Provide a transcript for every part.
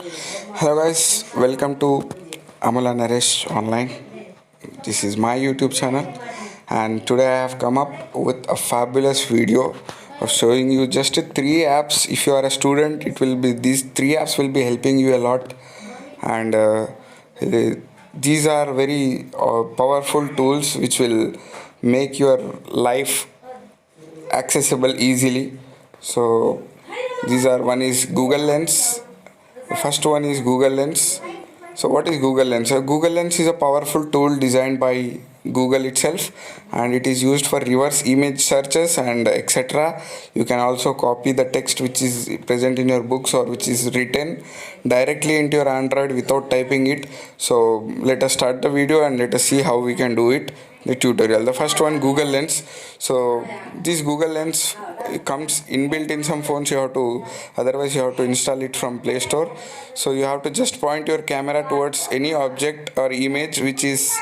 Hello guys, welcome to Amala Naresh Online. This is my YouTube channel, and today I have come up with a fabulous video of showing you just three apps. If you are a student, it will be these three apps will be helping you a lot, and these are very powerful tools which will make your life accessible easily. So these are one is Google Lens. The first one is Google Lens. So what is Google Lens? Google Lens is a powerful tool designed by Google itself, and it is used for reverse image searches and etc. You can also copy the text which is present in your books or which is written directly into your Android without typing it. So let us start the video and let us see how we can do it. The tutorial. The first one, Google Lens. So this Google Lens comes inbuilt in some phones. You have to, otherwise you have to install it from Play Store. So you have to just point your camera towards any object or image which is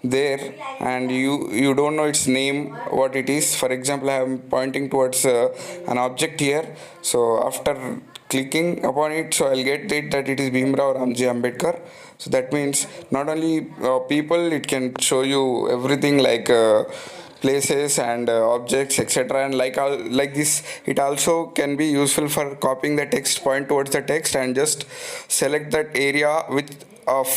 there, and you don't know its name, what it is. For example, I am pointing towards an object here. So after clicking upon it, so I'll get it that it is Bhimrao Ramji Ambedkar. So that means not only people, it can show you everything like places and objects, etc. And like this, it also can be useful for copying the text, point towards the text and just select that area with of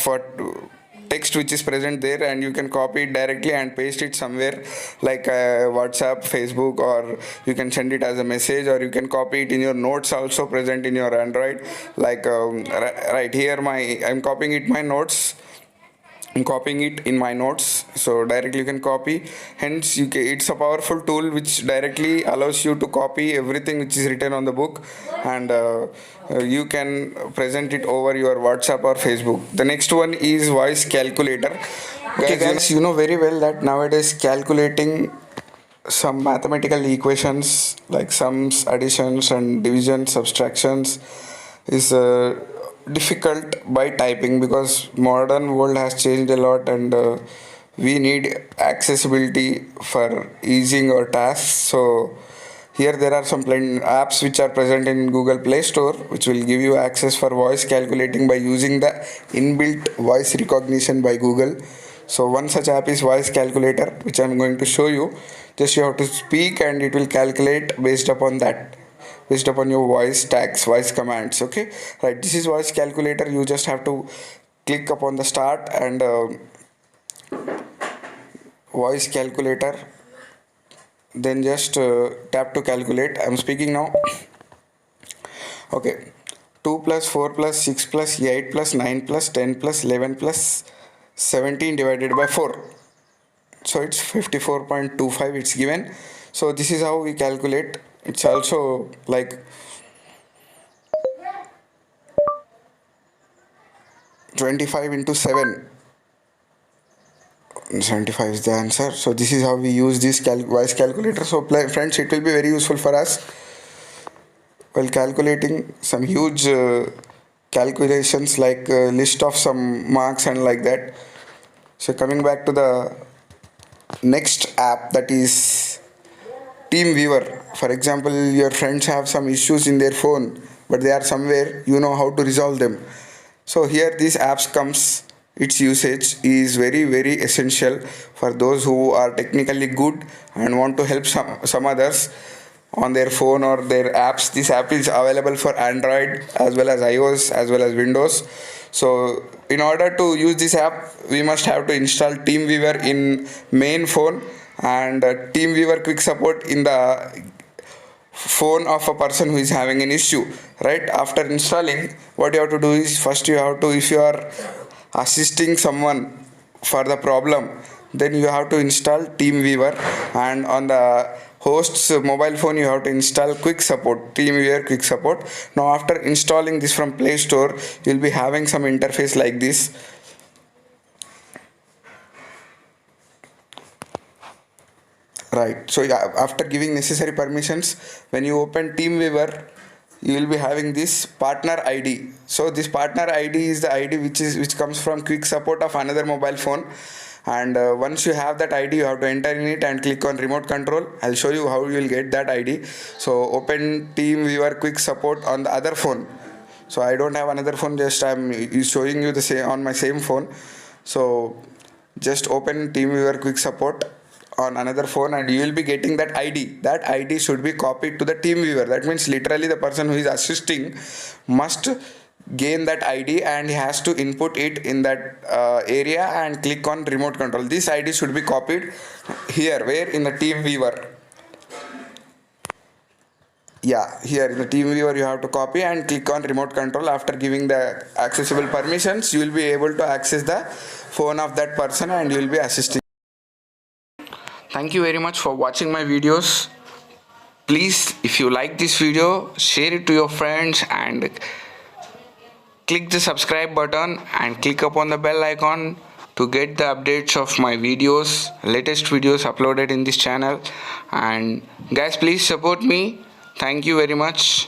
text which is present there, and you can copy it directly and paste it somewhere like WhatsApp, Facebook, or you can send it as a message, or you can copy it in your notes also present in your Android. Like right here, I'm copying it my notes. I'm copying it in my notes, so directly you can copy. Hence, it's a powerful tool which directly allows you to copy everything which is written on the book, and you can present it over your WhatsApp or Facebook. The next one is voice calculator. Okay, guys, you know very well that nowadays calculating some mathematical equations like sums, additions, and division, subtractions is difficult by typing, because modern world has changed a lot, and we need accessibility for easing our tasks. So here there are some plain apps which are present in Google Play Store, which will give you access for voice calculating by using the inbuilt voice recognition by Google. So one such app is voice calculator, which I'm going to show you. Just you have to speak and it will calculate based upon that, based upon your voice tags, voice commands. Okay, right, this is voice calculator. You just have to click upon the start and voice calculator, then just tap to calculate. I'm speaking now. Okay, 2 plus 4 plus 6 plus 8 plus 9 plus 10 plus 11 plus 17 divided by 4. So it's 54.25 it's given. So this is how we calculate. It's also like 25 into 7. 75 is the answer. So this is how we use this voice calculator. So friends, it will be very useful for us while calculating some huge calculations, like list of some marks and like that. So coming back to the next app, that is TeamViewer. For example, your friends have some issues in their phone, but they are somewhere, you know how to resolve them. So here these apps comes. Its usage is very essential for those who are technically good and want to help some others on their phone or their apps. This app is available for Android as well as iOS as well as Windows. So in order to use this app, we must have to install TeamViewer in main phone, and TeamViewer quick support in the phone of a person who is having an issue. Right after installing, what you have to do is, first you have to, if you are assisting someone for the problem, then you have to install TeamViewer, and on the host's mobile phone you have to install quick support, TeamViewer quick support. Now after installing this from Play Store, you'll be having some interface like this. Right, so yeah, after giving necessary permissions, when you open TeamViewer, you will be having this partner ID. So this partner ID is the ID which comes from quick support of another mobile phone, and once you have that ID, you have to enter in it and click on remote control. I'll show you how you will get that ID. So open TeamViewer quick support on the other phone. So I don't have another phone, just I'm showing you the same on my same phone. So just open TeamViewer quick support on another phone and you will be getting that ID. That ID should be copied to the TeamViewer. That means literally the person who is assisting must gain that ID and he has to input it in that area and click on remote control. This ID should be copied here, where in the TeamViewer. Yeah, here in the TeamViewer you have to copy and click on remote control. After giving the accessible permissions, you will be able to access the phone of that person and you will be assisting. Thank you very much for watching my videos. Please, if you like this video, share it to your friends and click the subscribe button and click upon the bell icon to get the updates of my videos, latest videos uploaded in this channel. And guys, please support me. Thank you very much.